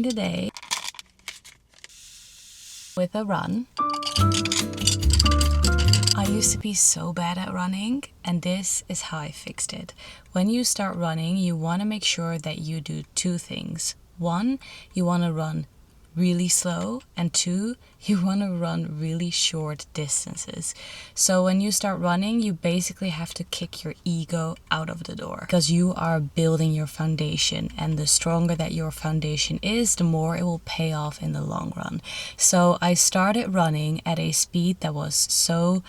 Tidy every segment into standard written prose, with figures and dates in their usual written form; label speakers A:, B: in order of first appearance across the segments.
A: starting the day with a run. I used to be so bad at running, and this is how I fixed it. When you start running, you want to make sure that you do two things. One, you want to run really slow, and two, you want to run really short distances. So when you start running, you basically have to kick your ego out of the door, because you are building your foundation, and the stronger that your foundation is, the more it will pay off in the long run. So I started running at a speed that was so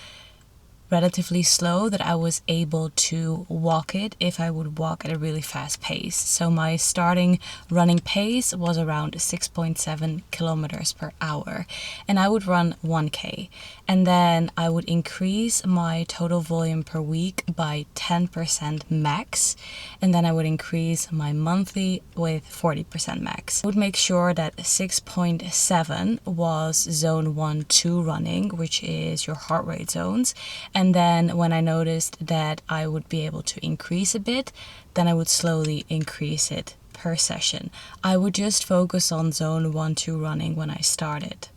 A: relatively slow that I was able to walk it if I would walk at a really fast pace. So my starting running pace was around 6.7 kilometers per hour, and I would run 1K, and then I would increase my total volume per week by 10% max, and then I would increase my monthly with 40% max. I would make sure that 6.7 was zone 1-2 running, which is your heart rate zones. And then when I noticed that I would be able to increase a bit, then I would slowly increase it per session. I would just focus on zone 1-2 running when I started.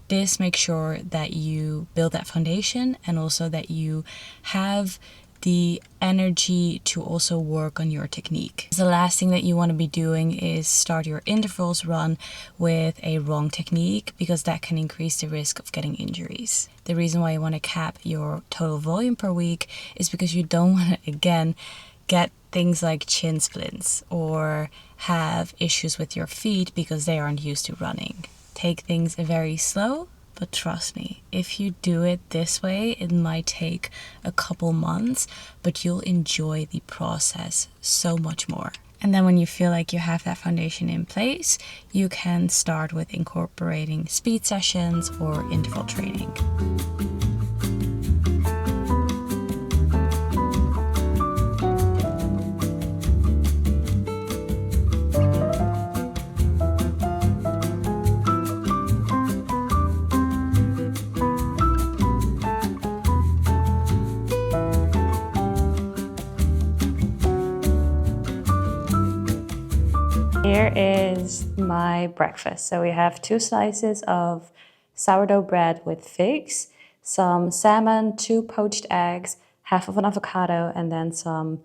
A: This makes sure that you build that foundation, and also that you have the energy to also work on your technique. The last thing that you want to be doing is start your intervals run with a wrong technique, because that can increase the risk of getting injuries. The reason why you want to cap your total volume per week is because you don't want to, again, get things like chin splints or have issues with your feet because they aren't used to running. Take things very slow. But trust me, if you do it this way, it might take a couple months, but you'll enjoy the process so much more. And then when you feel like you have that foundation in place, you can start with incorporating speed sessions or interval training. Here is my breakfast. So we have 2 slices of sourdough bread with figs, some salmon, 2 poached eggs, half of an avocado, and then some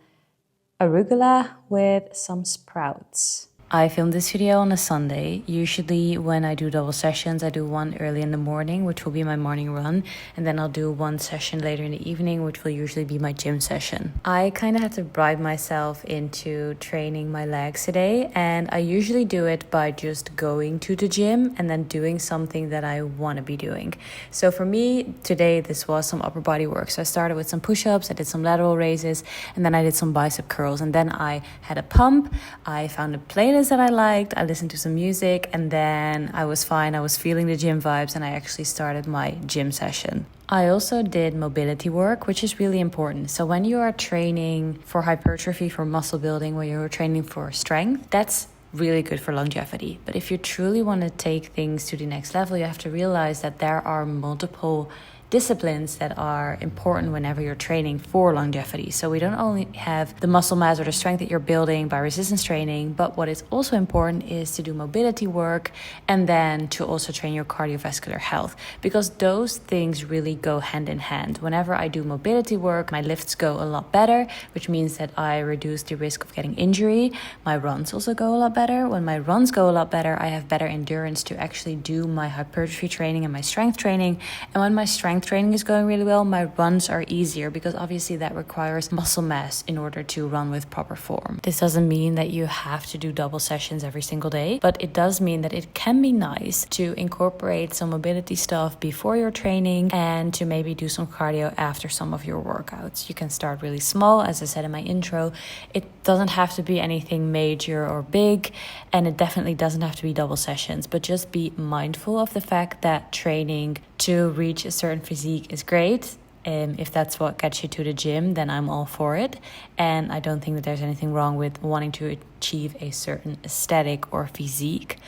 A: arugula with some sprouts. I filmed this video on a Sunday. Usually when I do double sessions, I do one early in the morning, which will be my morning run, and then I'll do one session later in the evening, which will usually be my gym session. I kind of had to bribe myself into training my legs today, and I usually do it by just going to the gym and then doing something that I want to be doing. So for me, today this was some upper body work. So I started with some push-ups, I did some lateral raises, and then I did some bicep curls, and then I had a pump. I found a playlist that I liked, I listened to some music, and then I was fine. I was feeling the gym vibes, and I actually started my gym session. I also did mobility work, which is really important. So when you are training for hypertrophy, for muscle building, when you're training for strength, that's really good for longevity. But if you truly want to take things to the next level, you have to realize that there are multiple disciplines that are important whenever you're training for longevity. So we don't only have the muscle mass or the strength that you're building by resistance training, but what is also important is to do mobility work, and then to also train your cardiovascular health, because those things really go hand in hand. Whenever I do mobility work, my lifts go a lot better, which means that I reduce the risk of getting injury. My runs also go a lot better. When my runs go a lot better, I have better endurance to actually do my hypertrophy training and my strength training. And when my strength training is going really well, my runs are easier, because obviously that requires muscle mass in order to run with proper form. This doesn't mean that you have to do double sessions every single day, but it does mean that it can be nice to incorporate some mobility stuff before your training, and to maybe do some cardio after some of your workouts. You can start really small, as I said in my intro. It doesn't have to be anything major or big, and it definitely doesn't have to be double sessions, but just be mindful of the fact that training to reach a certain physique is great. If that's what gets you to the gym, then I'm all for it. And I don't think that there's anything wrong with wanting to achieve a certain aesthetic or physique.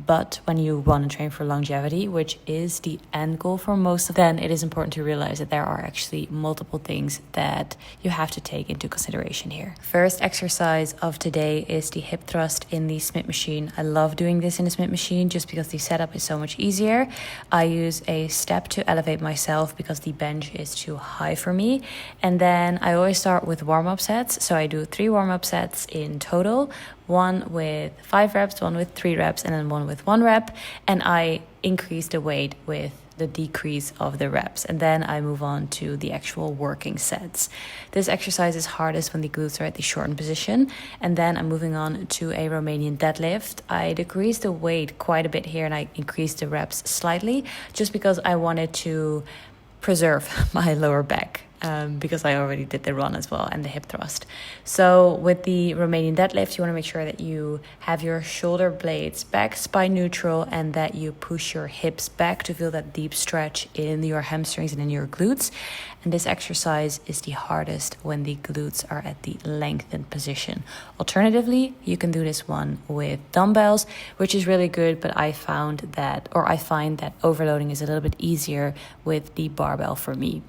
A: But when you want to train for longevity, which is the end goal for most of them, then it is important to realize that there are actually multiple things that you have to take into consideration here. First exercise of today is the hip thrust in the Smith machine. I love doing this in the Smith machine just because the setup is so much easier. I use a step to elevate myself because the bench is too high for me. And then I always start with warm-up sets. So I do 3 warm-up sets in total. One with 5 reps, one with 3 reps, and then one with 1 rep. And I increase the weight with the decrease of the reps. And then I move on to the actual working sets. This exercise is hardest when the glutes are at the shortened position. And then I'm moving on to a Romanian deadlift. I decrease the weight quite a bit here and I increase the reps slightly just because I wanted to preserve my lower back. Because I already did the run as well and the hip thrust. So with the Romanian deadlift, you want to make sure that you have your shoulder blades back spine neutral and that you push your hips back to feel that deep stretch in your hamstrings and in your glutes. And this exercise is the hardest when the glutes are at the lengthened position. Alternatively, you can do this one with dumbbells, which is really good, but I find that overloading is a little bit easier with the barbell for me.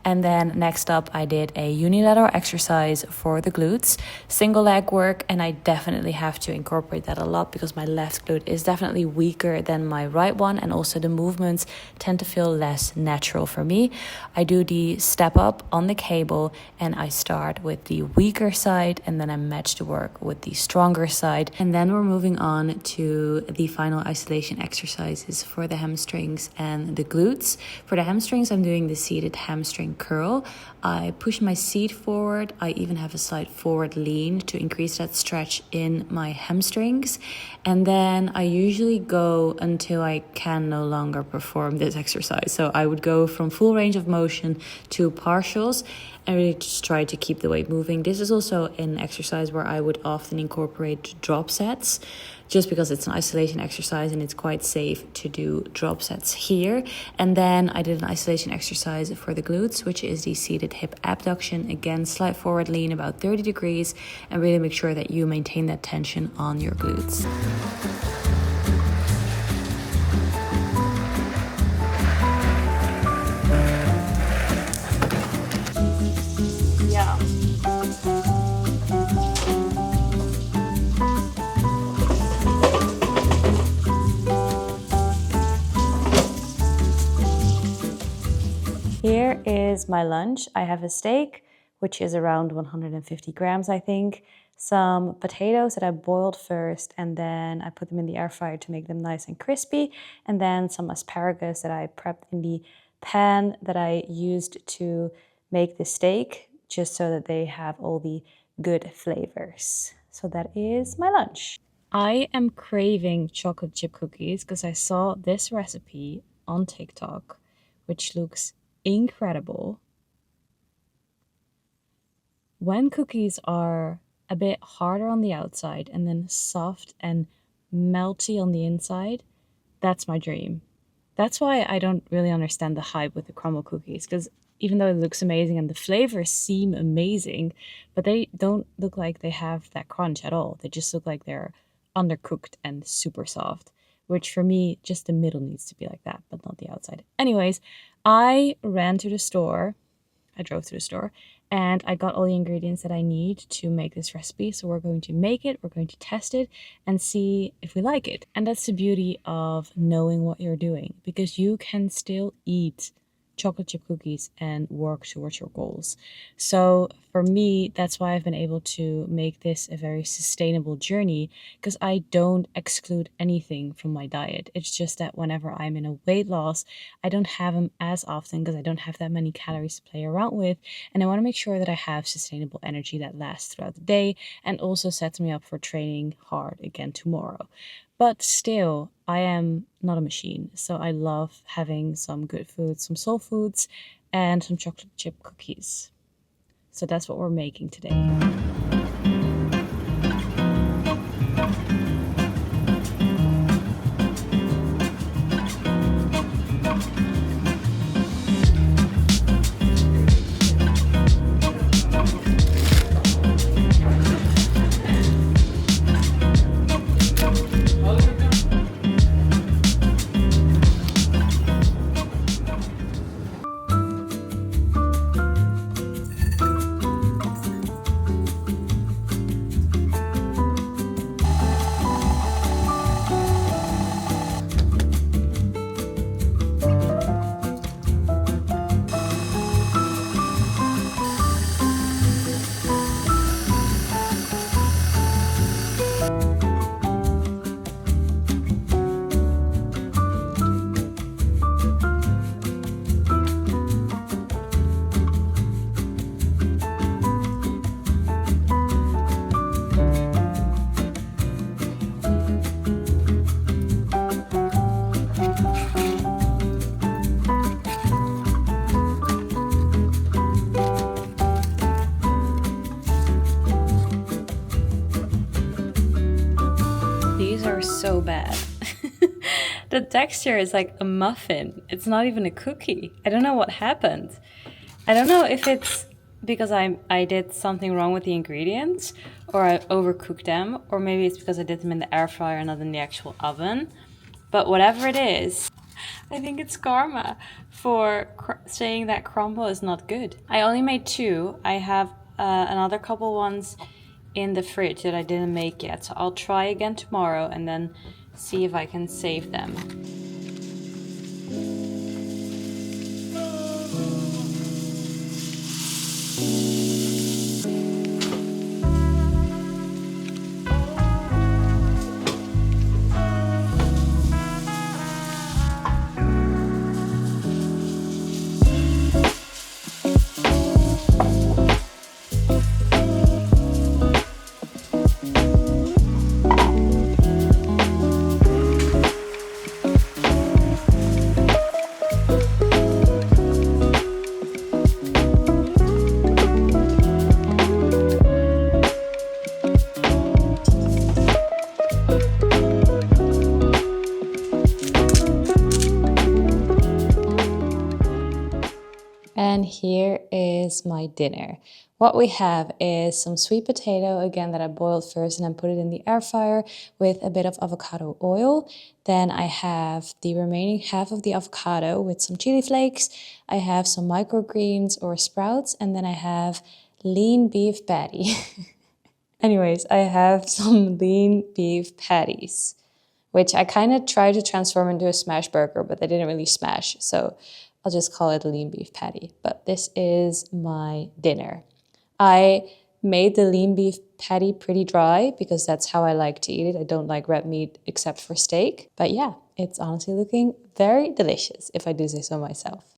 A: And then next up, I did a unilateral exercise for the glutes, single leg work, and I definitely have to incorporate that a lot because my left glute is definitely weaker than my right one, and also the movements tend to feel less natural for me. I do the step up on the cable, and I start with the weaker side, and then I match the work with the stronger side. And then we're moving on to the final isolation exercises for the hamstrings and the glutes. For the hamstrings, I'm doing the seated hamstring curl. I push my seat forward. I even have a slight forward lean to increase that stretch in my hamstrings. And then I usually go until I can no longer perform this exercise. So I would go from full range of motion to partials and really just try to keep the weight moving. This is also an exercise where I would often incorporate drop sets, just because it's an isolation exercise and it's quite safe to do drop sets here. And then I did an isolation exercise for the glutes, which is the seated hip abduction. Again, slight forward lean about 30 degrees, and really make sure that you maintain that tension on your glutes. Here is my lunch. I have a steak, which is around 150 grams, I think. Some potatoes that I boiled first, and then I put them in the air fryer to make them nice and crispy. And then some asparagus that I prepped in the pan that I used to make the steak, just so that they have all the good flavors. So that is my lunch. I am craving chocolate chip cookies because I saw this recipe on TikTok, which looks incredible. When cookies are a bit harder on the outside and then soft and melty on the inside, that's my dream. That's why I don't really understand the hype with the crumble cookies, because even though it looks amazing and the flavors seem amazing, but they don't look like they have that crunch at all. They just look like they're undercooked and super soft, which for me, just the middle needs to be like that, but not the outside. Anyways, I drove to the store, and I got all the ingredients that I need to make this recipe. So we're going to make it, we're going to test it, and see if we like it. And that's the beauty of knowing what you're doing, because you can still eat chocolate chip cookies and work towards your goals. So for me, that's why I've been able to make this a very sustainable journey, because I don't exclude anything from my diet. It's just that whenever I'm in a weight loss, I don't have them as often because I don't have that many calories to play around with. And I want to make sure that I have sustainable energy that lasts throughout the day and also sets me up for training hard again tomorrow. But still, I am not a machine, so I love having some good foods, some soul foods, and some chocolate chip cookies. So that's what we're making today. The texture is like a muffin. It's not even a cookie. I don't know what happened. I don't know if it's because I did something wrong with the ingredients, or I overcooked them, or maybe it's because I did them in the air fryer and not in the actual oven. But whatever it is, I think it's karma for saying that crumble is not good. I only made 2. I have another couple ones in the fridge that I didn't make yet. So I'll try again tomorrow and then see if I can save them. And here is my dinner. What we have is some sweet potato, again, that I boiled first and then put it in the air fryer with a bit of avocado oil. Then I have the remaining half of the avocado with some chili flakes. I have some microgreens or sprouts, and then I have lean beef patty. Anyways, I have some lean beef patties, which I kind of tried to transform into a smash burger, but they didn't really smash. So I'll just call it a lean beef patty. But this is my dinner. I made the lean beef patty pretty dry because that's how I like to eat it. I don't like red meat except for steak. But yeah, it's honestly looking very delicious, if I do say so myself.